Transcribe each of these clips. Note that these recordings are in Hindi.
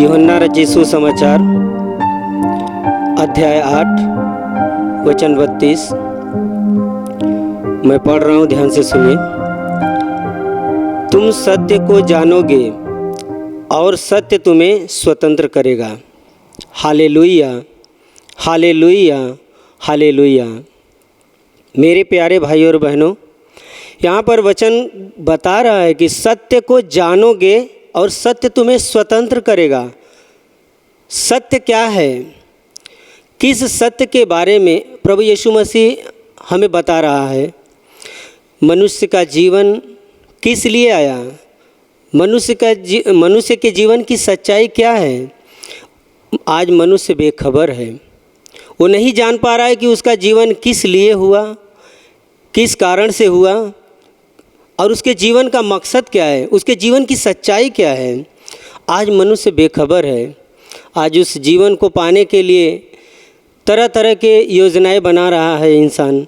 यूहन्ना रचित सुसमाचार अध्याय 8 वचन 32। मैं पढ़ रहा हूँ, ध्यान से सुनिए। तुम सत्य को जानोगे और सत्य तुम्हें स्वतंत्र करेगा। Hallelujah, hallelujah, hallelujah. मेरे प्यारे भाइयों और बहनों, यहाँ पर वचन बता रहा है कि सत्य को जानोगे और सत्य तुम्हें स्वतंत्र करेगा। सत्य क्या है? किस सत्य के बारे में प्रभु यीशु मसीह हमें बता रहा है? मनुष्य का जीवन किस लिए आया? मनुष्य के जीवन की सच्चाई क्या है? आज मनुष्य बेखबर है। वो नहीं जान पा रहा है कि उसका जीवन किस लिए हुआ, किस कारण से हुआ और उसके जीवन का मकसद क्या है, उसके जीवन की सच्चाई क्या है। आज मनुष्य बेखबर है। आज उस जीवन को पाने के लिए तरह तरह के योजनाएं बना रहा है इंसान।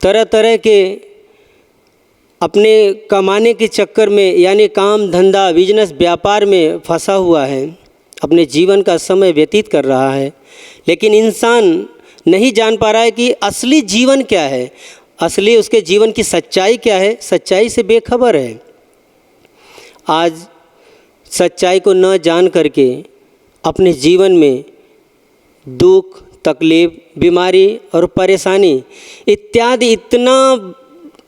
तरह तरह के अपने कमाने के चक्कर में, यानी काम धंधा बिजनेस व्यापार में फंसा हुआ है। अपने जीवन का समय व्यतीत कर रहा है, लेकिन इंसान नहीं जान पा रहा है कि असली जीवन क्या है, असली उसके जीवन की सच्चाई क्या है। सच्चाई से बेखबर है। आज सच्चाई को न जान करके अपने जीवन में दुख, तकलीफ, बीमारी और परेशानी इत्यादि इतना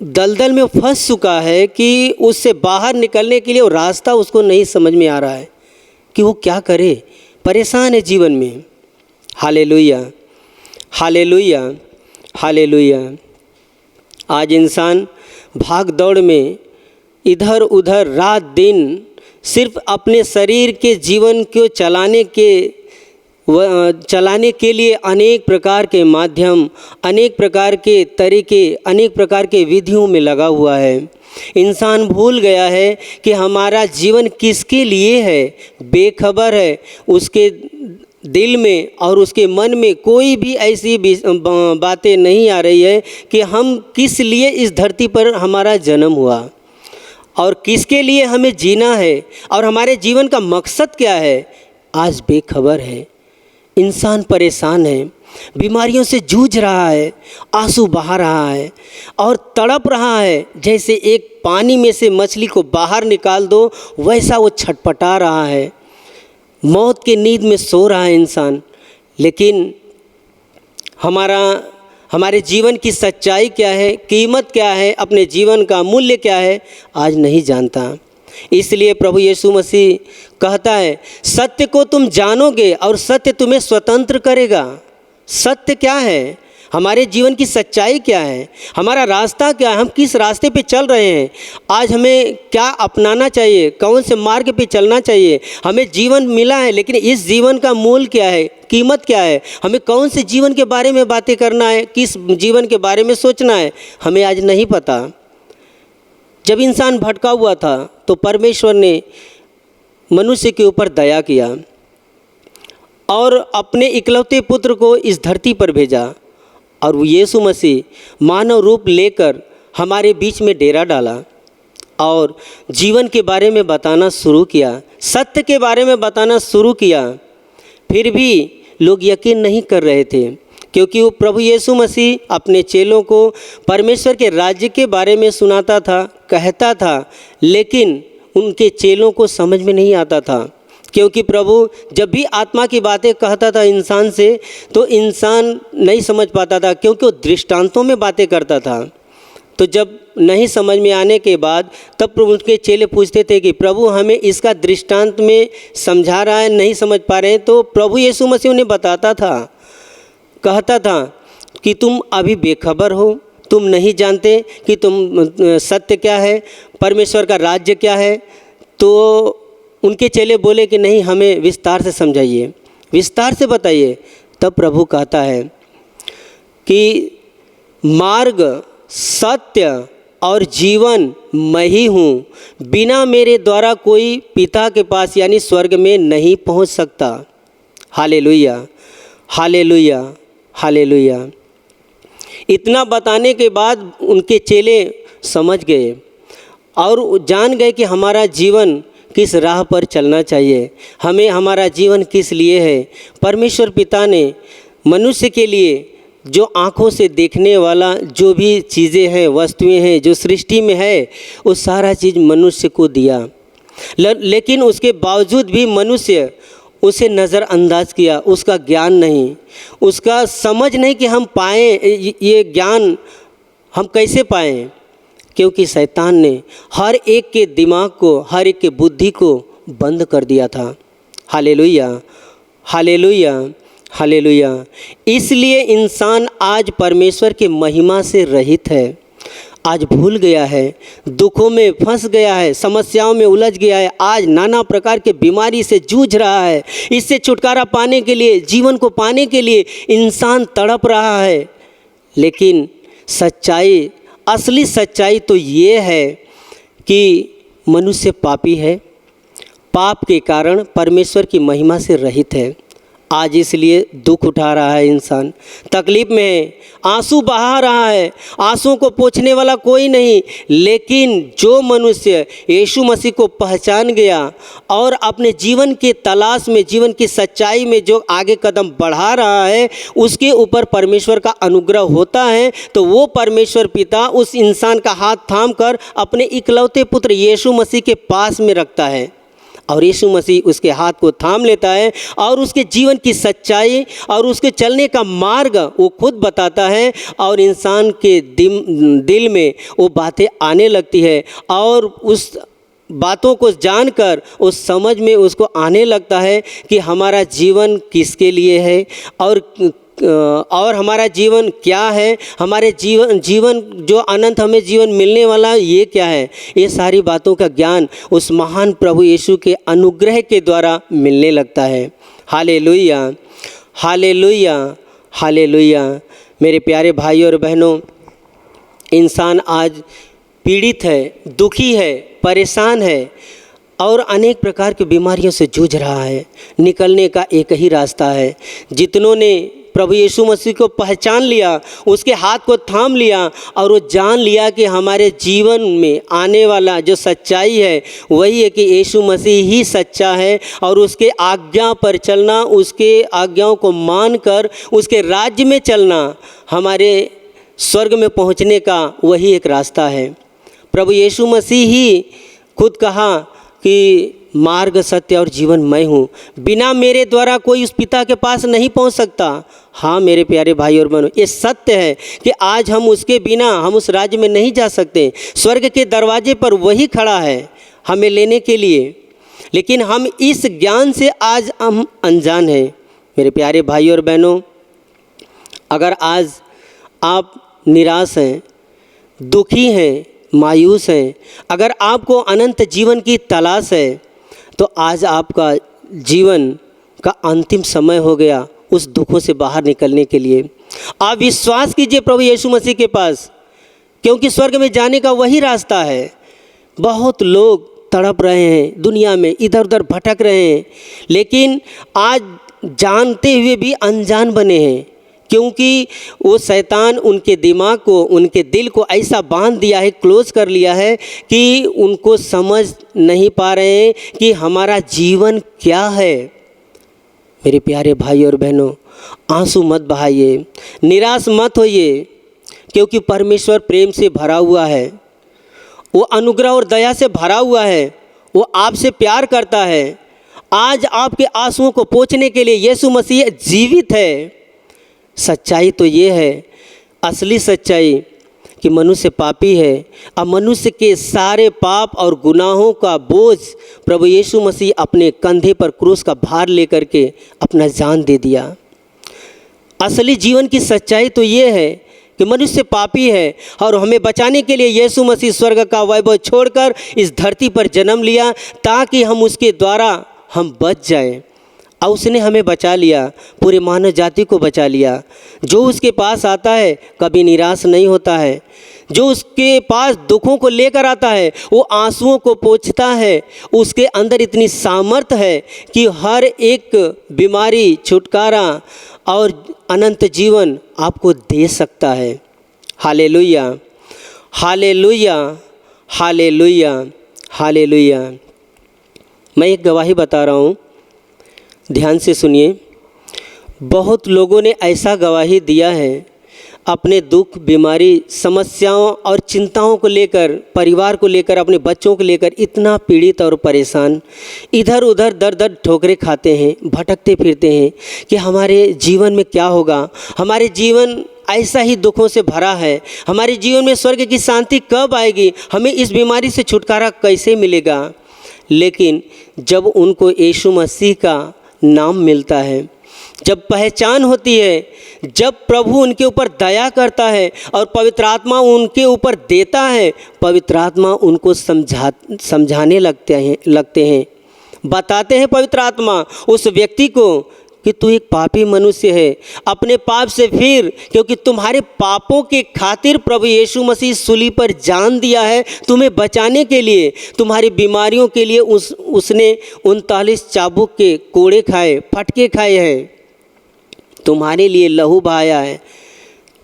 दलदल में फंस चुका है कि उससे बाहर निकलने के लिए वो रास्ता उसको नहीं समझ में आ रहा है कि वो क्या करे। परेशान है जीवन में। Hallelujah, hallelujah, hallelujah. आज इंसान भाग दौड़ में इधर उधर रात दिन सिर्फ अपने शरीर के जीवन को चलाने के लिए अनेक प्रकार के माध्यम, अनेक प्रकार के तरीके, अनेक प्रकार के विधियों में लगा हुआ है। इंसान भूल गया है कि हमारा जीवन किसके लिए है। बेखबर है। उसके दिल में और उसके मन में कोई भी ऐसी बातें नहीं आ रही है कि हम किस लिए इस धरती पर हमारा जन्म हुआ और किसके लिए हमें जीना है और हमारे जीवन का मकसद क्या है। आज बेखबर है। इंसान परेशान है, बीमारियों से जूझ रहा है, आंसू बहा रहा है और तड़प रहा है। जैसे एक पानी में से मछली को बाहर निकाल दो, वैसा वो छटपटा रहा है। मौत की नींद में सो रहा है इंसान। लेकिन हमारे जीवन की सच्चाई क्या है, कीमत क्या है, अपने जीवन का मूल्य क्या है, आज नहीं जानता। इसलिए प्रभु यीशु मसीह कहता है, सत्य को तुम जानोगे और सत्य तुम्हें स्वतंत्र करेगा। सत्य क्या है? हमारे जीवन की सच्चाई क्या है? हमारा रास्ता क्या है? हम किस रास्ते पे चल रहे हैं? आज हमें क्या अपनाना चाहिए? कौन से मार्ग पे चलना चाहिए? हमें जीवन मिला है, लेकिन इस जीवन का मूल क्या है, कीमत क्या है? हमें कौन से जीवन के बारे में बातें करना है, किस जीवन के बारे में सोचना है, हमें आज नहीं पता। जब इंसान भटका हुआ था तो परमेश्वर ने मनुष्य के ऊपर दया किया और अपने इकलौते पुत्र को इस धरती पर भेजा और वो यीशु मसीह मानव रूप लेकर हमारे बीच में डेरा डाला और जीवन के बारे में बताना शुरू किया, सत्य के बारे में बताना शुरू किया। फिर भी लोग यकीन नहीं कर रहे थे, क्योंकि वो प्रभु यीशु मसीह अपने चेलों को परमेश्वर के राज्य के बारे में सुनाता था, कहता था, लेकिन उनके चेलों को समझ में नहीं आता था। क्योंकि प्रभु जब भी आत्मा की बातें कहता था इंसान से, तो इंसान नहीं समझ पाता था, क्योंकि वो दृष्टांतों में बातें करता था। तो जब नहीं समझ में आने के बाद तब प्रभु उनके चेले पूछते थे कि प्रभु हमें इसका दृष्टांत में समझा रहा है, नहीं समझ पा रहे हैं। तो प्रभु यीशु मसीह उन्हें बताता था, कहता था कि तुम अभी बेखबर हो, तुम नहीं जानते कि तुम सत्य क्या है, परमेश्वर का राज्य क्या है। तो उनके चेले बोले कि नहीं, हमें विस्तार से समझाइए, विस्तार से बताइए। तब प्रभु कहता है कि मार्ग, सत्य और जीवन मैं ही हूँ। बिना मेरे द्वारा कोई पिता के पास यानी स्वर्ग में नहीं पहुँच सकता। Hallelujah, hallelujah, hallelujah. इतना बताने के बाद उनके चेले समझ गए और जान गए कि हमारा जीवन किस राह पर चलना चाहिए, हमें हमारा जीवन किस लिए है। परमेश्वर पिता ने मनुष्य के लिए जो आँखों से देखने वाला जो भी चीज़ें हैं, वस्तुएं हैं, जो सृष्टि में है, वो सारा चीज़ मनुष्य को दिया। लेकिन उसके बावजूद भी मनुष्य उसे नज़रअंदाज किया। उसका ज्ञान नहीं, उसका समझ नहीं कि हम पाएँ, ये ज्ञान हम कैसे पाएँ, क्योंकि शैतान ने हर एक के दिमाग को, हर एक के बुद्धि को बंद कर दिया था। Hallelujah, hallelujah, hallelujah. इसलिए इंसान आज परमेश्वर की महिमा से रहित है, आज भूल गया है, दुखों में फंस गया है, समस्याओं में उलझ गया है, आज नाना प्रकार के बीमारी से जूझ रहा है। इससे छुटकारा पाने के लिए, जीवन को पाने के लिए इंसान तड़प रहा है। लेकिन सच्चाई, असली सच्चाई तो ये है कि मनुष्य पापी है, पाप के कारण परमेश्वर की महिमा से रहित है। आज इसलिए दुख उठा रहा है, इंसान तकलीफ में है, आंसू बहा रहा है, आंसुओं को पोंछने वाला कोई नहीं। लेकिन जो मनुष्य यीशु मसीह को पहचान गया और अपने जीवन के तलाश में, जीवन की सच्चाई में जो आगे कदम बढ़ा रहा है, उसके ऊपर परमेश्वर का अनुग्रह होता है। तो वो परमेश्वर पिता उस इंसान का हाथ थाम कर अपने इकलौते पुत्र यीशु मसीह के पास में रखता है और यीशु मसीह उसके हाथ को थाम लेता है और उसके जीवन की सच्चाई और उसके चलने का मार्ग वो खुद बताता है। और इंसान के दिल में वो बातें आने लगती है और उस बातों को जानकर उस समझ में उसको आने लगता है कि हमारा जीवन किसके लिए है और हमारा जीवन क्या है, हमारे जीवन जो अनंत हमें जीवन मिलने वाला ये क्या है। ये सारी बातों का ज्ञान उस महान प्रभु यीशु के अनुग्रह के द्वारा मिलने लगता है। Hallelujah, hallelujah, hallelujah. मेरे प्यारे भाइयों और बहनों, इंसान आज पीड़ित है, दुखी है, परेशान है और अनेक प्रकार की बीमारियों से जूझ रहा है। निकलने का एक ही रास्ता है। जितनों ने प्रभु यीशु मसीह को पहचान लिया, उसके हाथ को थाम लिया और वो जान लिया कि हमारे जीवन में आने वाला जो सच्चाई है वही है कि यीशु मसीह ही सच्चा है और उसके आज्ञा पर चलना, उसके आज्ञाओं को मानकर उसके राज्य में चलना हमारे स्वर्ग में पहुंचने का वही एक रास्ता है। प्रभु यीशु मसीह ही खुद कहा कि मार्ग, सत्य और जीवन मैं हूँ, बिना मेरे द्वारा कोई उस पिता के पास नहीं पहुँच सकता। हाँ मेरे प्यारे भाई और बहनों, ये सत्य है कि आज हम उसके बिना हम उस राज्य में नहीं जा सकते। स्वर्ग के दरवाजे पर वही खड़ा है हमें लेने के लिए, लेकिन हम इस ज्ञान से आज हम अनजान हैं। मेरे प्यारे भाई और बहनों, अगर आज आप निराश हैं, दुखी हैं, मायूस हैं, अगर आपको अनंत जीवन की तलाश है, तो आज आपका जीवन का अंतिम समय हो गया उस दुखों से बाहर निकलने के लिए। आप विश्वास कीजिए प्रभु यीशु मसीह के पास, क्योंकि स्वर्ग में जाने का वही रास्ता है। बहुत लोग तड़प रहे हैं, दुनिया में इधर उधर भटक रहे हैं, लेकिन आज जानते हुए भी अनजान बने हैं, क्योंकि वो शैतान उनके दिमाग को, उनके दिल को ऐसा बांध दिया है, क्लोज कर लिया है कि उनको समझ नहीं पा रहे हैं कि हमारा जीवन क्या है। मेरे प्यारे भाई और बहनों, आंसू मत बहाइए, निराश मत होइए, क्योंकि परमेश्वर प्रेम से भरा हुआ है, वो अनुग्रह और दया से भरा हुआ है, वो आपसे प्यार करता है। आज आपके आंसुओं को पोंछने के लिए यीशु मसीह जीवित है। सच्चाई तो ये है, असली सच्चाई, कि मनुष्य पापी है। अब मनुष्य के सारे पाप और गुनाहों का बोझ प्रभु यीशु मसीह अपने कंधे पर क्रूस का भार लेकर के अपना जान दे दिया। असली जीवन की सच्चाई तो ये है कि मनुष्य पापी है और हमें बचाने के लिए यीशु मसीह स्वर्ग का वैभव छोड़कर इस धरती पर जन्म लिया, ताकि हम उसके द्वारा हम बच जाएं। और उसने हमें बचा लिया, पूरे मानव जाति को बचा लिया। जो उसके पास आता है कभी निराश नहीं होता है, जो उसके पास दुखों को लेकर आता है वो आंसुओं को पोंछता है। उसके अंदर इतनी सामर्थ है कि हर एक बीमारी, छुटकारा और अनंत जीवन आपको दे सकता है। Hallelujah, hallelujah, hallelujah, hallelujah. मैं एक गवाही बता रहा हूँ, ध्यान से सुनिए। बहुत लोगों ने ऐसा गवाही दिया है, अपने दुख, बीमारी, समस्याओं और चिंताओं को लेकर, परिवार को लेकर, अपने बच्चों को लेकर इतना पीड़ित और परेशान, इधर उधर दर दर ठोकरें खाते हैं, भटकते फिरते हैं कि हमारे जीवन में क्या होगा, हमारे जीवन ऐसा ही दुखों से भरा है, हमारे जीवन में स्वर्ग की शांति कब आएगी, हमें इस बीमारी से छुटकारा कैसे मिलेगा। लेकिन जब उनको यीशु मसीह का नाम मिलता है, जब पहचान होती है, जब प्रभु उनके ऊपर दया करता है और पवित्र आत्मा उनके ऊपर देता है, पवित्र आत्मा उनको समझाने लगते हैं, बताते हैं पवित्र आत्मा उस व्यक्ति को कि तू एक पापी मनुष्य है, अपने पाप से फिर, क्योंकि तुम्हारे पापों के खातिर प्रभु यीशु मसीह सूली पर जान दिया है, तुम्हें बचाने के लिए, तुम्हारी बीमारियों के लिए उसने 39 चाबुक के कोड़े खाए, फटके खाए हैं, तुम्हारे लिए लहू बहाया है,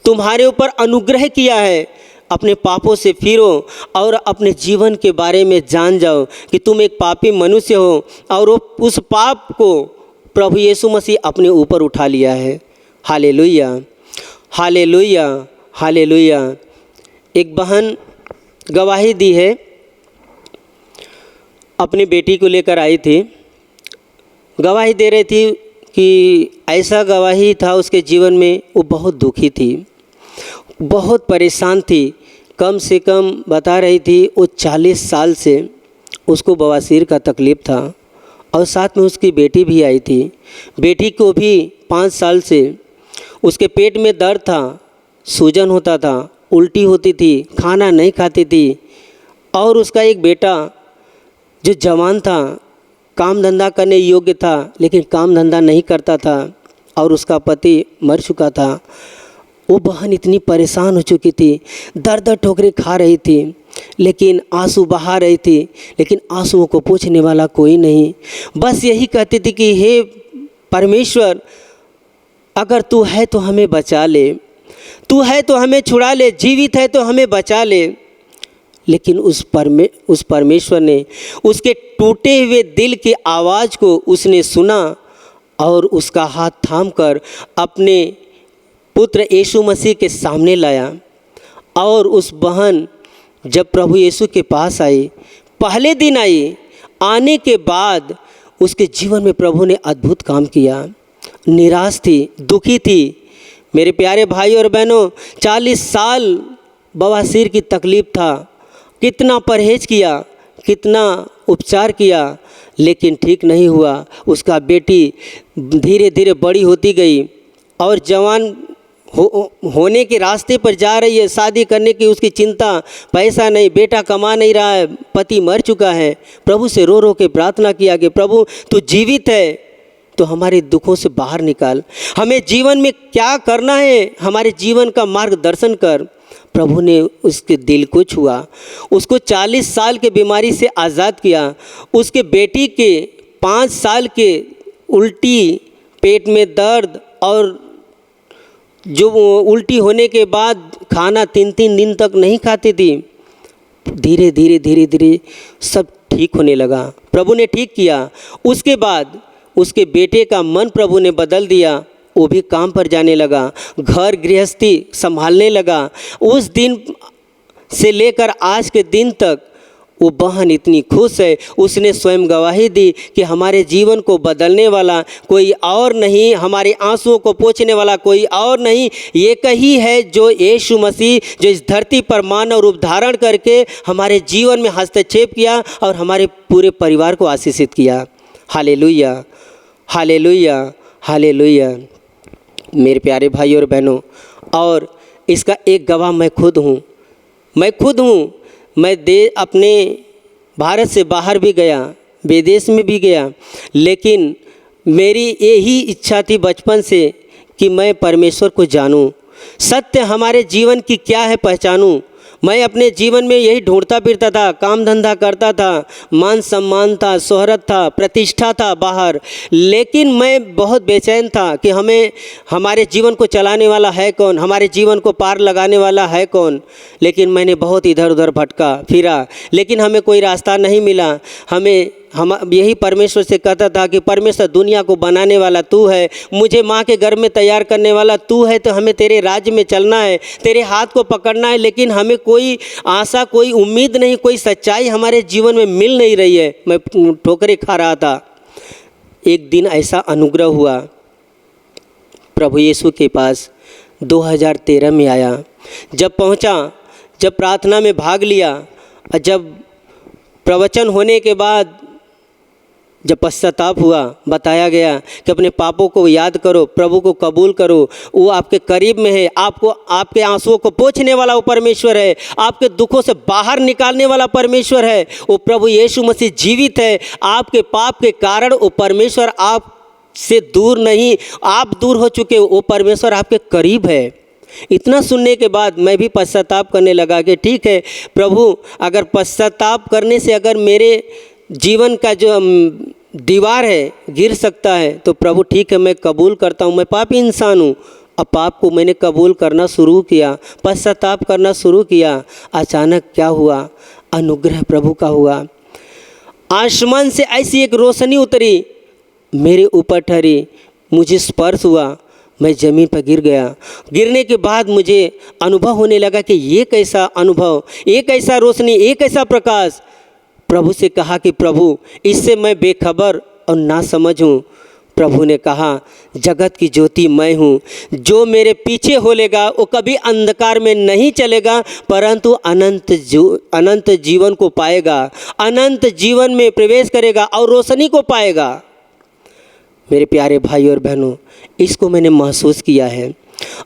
तुम्हारे ऊपर अनुग्रह किया है। अपने पापों से फिरो और अपने जीवन के बारे में जान जाओ कि तुम एक पापी मनुष्य हो और उस पाप को प्रभु यीशु मसीह अपने ऊपर उठा लिया है। Hallelujah, hallelujah, hallelujah. एक बहन गवाही दी है, अपनी बेटी को लेकर आई थी, गवाही दे रही थी कि ऐसा गवाही था उसके जीवन में, वो बहुत दुखी थी, बहुत परेशान थी। कम से कम बता रही थी वो 40 साल से उसको बवासीर का तकलीफ़ था और साथ में उसकी बेटी भी आई थी। बेटी को भी 5 साल से उसके पेट में दर्द था, सूजन होता था, उल्टी होती थी, खाना नहीं खाती थी। और उसका एक बेटा जो जवान था, काम धंधा करने योग्य था, लेकिन काम धंधा नहीं करता था और उसका पति मर चुका था। वो बहन इतनी परेशान हो चुकी थी, दर दर ठोकरें खा रही थी, लेकिन आंसू बहा रही थी, लेकिन आंसुओं को पोंछने वाला कोई नहीं। बस यही कहती थी कि हे परमेश्वर, अगर तू है तो हमें बचा ले, तू है तो हमें छुड़ा ले, जीवित है तो हमें बचा ले। लेकिन उस परमेश्वर ने उसके टूटे हुए दिल की आवाज़ को उसने सुना और उसका हाथ थामकर अपने पुत्र यीशु मसीह के सामने लाया। और उस बहन जब प्रभु यीशु के पास आई, पहले दिन आई, आने के बाद उसके जीवन में प्रभु ने अद्भुत काम किया। निराश थी, दुखी थी। मेरे प्यारे भाई और बहनों, 40 साल बवासीर की तकलीफ़ था, कितना परहेज किया, कितना उपचार किया, लेकिन ठीक नहीं हुआ। उसका बेटी धीरे धीरे बड़ी होती गई और जवान होने के रास्ते पर जा रही है, शादी करने की उसकी चिंता, पैसा नहीं, बेटा कमा नहीं रहा है, पति मर चुका है। प्रभु से रो रो के प्रार्थना किया कि प्रभु तू जीवित है तो हमारे दुखों से बाहर निकाल, हमें जीवन में क्या करना है, हमारे जीवन का मार्गदर्शन कर। प्रभु ने उसके दिल को छुआ, उसको 40 साल के बीमारी से आज़ाद किया। उसके बेटी के 5 साल के उल्टी, पेट में दर्द और जो उल्टी होने के बाद खाना 3-3 दिन तक नहीं खाती थी, धीरे धीरे सब ठीक होने लगा। प्रभु ने ठीक किया। उसके बाद उसके बेटे का मन प्रभु ने बदल दिया, वो भी काम पर जाने लगा, घर गृहस्थी संभालने लगा। उस दिन से लेकर आज के दिन तक वो बहन इतनी खुश है। उसने स्वयं गवाही दी कि हमारे जीवन को बदलने वाला कोई और नहीं, हमारे आंसुओं को पोंछने वाला कोई और नहीं, एक ही है जो यीशु मसीह, जो इस धरती पर मानव रूप धारण करके हमारे जीवन में हस्तक्षेप किया और हमारे पूरे परिवार को आशीषित किया। Hallelujah, hallelujah, hallelujah. मेरे प्यारे भाई और बहनों, और इसका एक गवाह मैं खुद हूँ। मैं अपने भारत से बाहर भी गया, विदेश में भी गया, लेकिन मेरी यही इच्छा थी बचपन से कि मैं परमेश्वर को जानूं, सत्य हमारे जीवन की क्या है पहचानूं। मैं अपने जीवन में यही ढूंढता फिरता था, काम धंधा करता था, मान सम्मान था, शोहरत था, प्रतिष्ठा था बाहर, लेकिन मैं बहुत बेचैन था कि हमारे जीवन को चलाने वाला है कौन, हमारे जीवन को पार लगाने वाला है कौन। लेकिन मैंने बहुत इधर उधर भटका फिरा, लेकिन हमें कोई रास्ता नहीं मिला। हमें हम यही परमेश्वर से कहता था कि परमेश्वर दुनिया को बनाने वाला तू है, मुझे माँ के गर्भ में तैयार करने वाला तू है, तो हमें तेरे राज्य में चलना है, तेरे हाथ को पकड़ना है। लेकिन हमें कोई आशा, कोई उम्मीद नहीं, कोई सच्चाई हमारे जीवन में मिल नहीं रही है। मैं ठोकरें खा रहा था। एक दिन ऐसा अनुग्रह हुआ, प्रभु यीशु के पास 2013 में आया। जब पहुंचा, जब प्रार्थना में भाग लिया, जब प्रवचन होने के बाद जब पश्चाताप हुआ, बताया गया कि अपने पापों को याद करो, प्रभु को कबूल करो, वो आपके करीब में है, आपको आपके आंसुओं को पोंछने वाला वो परमेश्वर है, आपके दुखों से बाहर निकालने वाला परमेश्वर है। वो प्रभु यीशु मसीह जीवित है। आपके पाप के कारण वो परमेश्वर आप से दूर नहीं, आप दूर हो चुके हो, वो परमेश्वर आपके करीब है। इतना सुनने के बाद मैं भी पश्चाताप करने लगा कि ठीक है प्रभु, अगर पश्चाताप करने से अगर मेरे जीवन का जो दीवार है गिर सकता है तो प्रभु ठीक है, मैं कबूल करता हूँ, मैं पापी इंसान हूँ। अब पाप को मैंने कबूल करना शुरू किया, पश्चाताप करना शुरू किया। अचानक क्या हुआ? अनुग्रह प्रभु का हुआ। आसमान से ऐसी एक रोशनी उतरी, मेरे ऊपर ठहरी, मुझे स्पर्श हुआ, मैं ज़मीन पर गिर गया। गिरने के बाद मुझे अनुभव होने लगा कि ये कैसा अनुभव, एक कैसा रोशनी, एक कैसा प्रकाश। प्रभु से कहा कि प्रभु, इससे मैं बेखबर और ना समझ हूँ। प्रभु ने कहा, जगत की ज्योति मैं हूँ, जो मेरे पीछे होलेगा वो कभी अंधकार में नहीं चलेगा, परंतु अनंत जीवन को पाएगा, अनंत जीवन में प्रवेश करेगा और रोशनी को पाएगा। मेरे प्यारे भाई और बहनों, इसको मैंने महसूस किया है।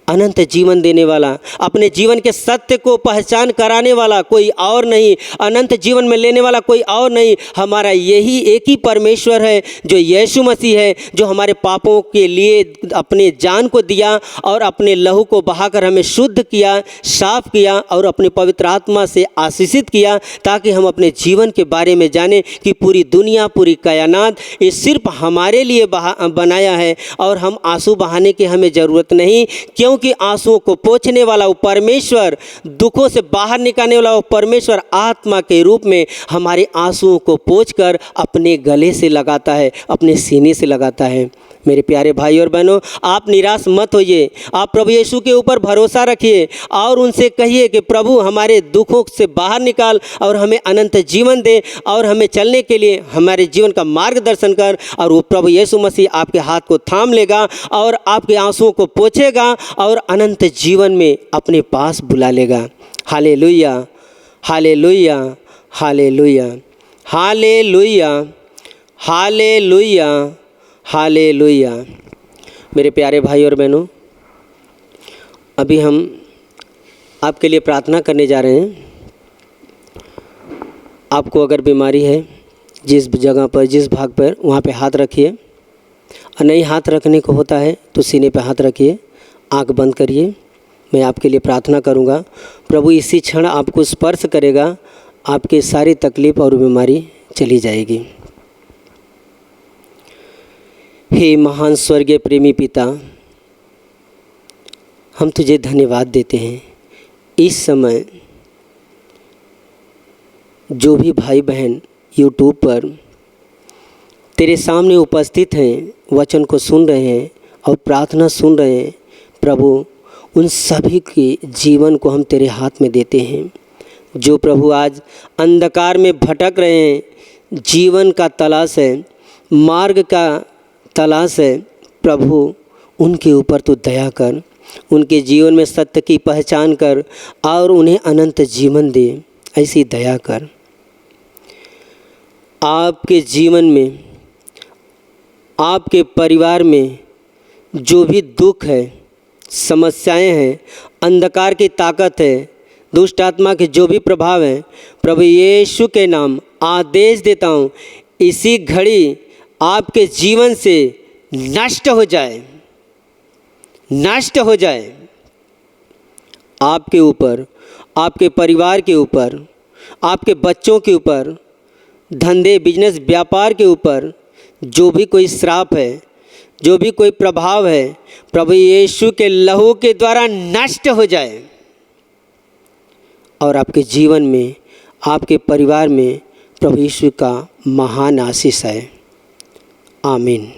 अनंत जीवन देने वाला, अपने जीवन के सत्य को पहचान कराने वाला कोई और नहीं, अनंत जीवन में लेने वाला कोई और नहीं, हमारा यही एक ही परमेश्वर है जो यीशु मसीह है, जो हमारे पापों के लिए अपने जान को दिया और अपने लहू को बहाकर हमें शुद्ध किया, साफ किया और अपने पवित्र आत्मा से आशीषित किया, ताकि हम अपने जीवन के बारे में जानें कि पूरी दुनिया, पूरी कायनात ये सिर्फ हमारे लिए बनाया है और हम आंसू बहाने की हमें ज़रूरत नहीं, क्योंकि आंसुओं को पोंछने वाला वो परमेश्वर, दुखों से बाहर निकालने वाला वो परमेश्वर आत्मा के रूप में हमारे आंसुओं को पोंछकर अपने गले से लगाता है, अपने सीने से लगाता है। मेरे प्यारे भाई और बहनों, आप निराश मत होइए, आप प्रभु यीशु के ऊपर भरोसा रखिए और उनसे कहिए कि प्रभु हमारे दुखों से बाहर निकाल और हमें अनंत जीवन दे और हमें चलने के लिए हमारे जीवन का मार्गदर्शन कर। और वो प्रभु यीशु मसीह आपके हाथ को थाम लेगा और आपके आंसुओं को पोंछेगा और अनंत जीवन में अपने पास बुला लेगा। Hallelujah, hallelujah, hallelujah, hallelujah, hallelujah, hallelujah. मेरे प्यारे भाई और बहनों, अभी हम आपके लिए प्रार्थना करने जा रहे हैं। आपको अगर बीमारी है, जिस जगह पर, जिस भाग पर, वहाँ पे हाथ रखिए, और नहीं हाथ रखने को होता है तो सीने पे हाथ रखिए, आंख बंद करिए। मैं आपके लिए प्रार्थना करूँगा। प्रभु इसी क्षण आपको स्पर्श करेगा, आपकी सारी तकलीफ और बीमारी चली जाएगी। हे महान स्वर्गीय प्रेमी पिता, हम तुझे धन्यवाद देते हैं। इस समय जो भी भाई बहन यूट्यूब पर तेरे सामने उपस्थित हैं, वचन को सुन रहे हैं और प्रार्थना सुन रहे हैं, प्रभु उन सभी के जीवन को हम तेरे हाथ में देते हैं। जो प्रभु आज अंधकार में भटक रहे हैं, जीवन का तलाश है, मार्ग का तलाश है, प्रभु उनके ऊपर तू दया कर, उनके जीवन में सत्य की पहचान कर और उन्हें अनंत जीवन दे, ऐसी दया कर। आपके जीवन में, आपके परिवार में जो भी दुख है, समस्याएं हैं, अंधकार की ताकत है, दुष्ट आत्मा के जो भी प्रभाव हैं, प्रभु यीशु के नाम आदेश देता हूँ, इसी घड़ी आपके जीवन से नष्ट हो जाए, नष्ट हो जाए। आपके ऊपर, आपके परिवार के ऊपर, आपके बच्चों के ऊपर, धंधे, बिजनेस, व्यापार के ऊपर जो भी कोई श्राप है, जो भी कोई प्रभाव है, प्रभु यीशु के लहू के द्वारा नष्ट हो जाए और आपके जीवन में, आपके परिवार में प्रभु यीशु का महान आशीष है। आमीन।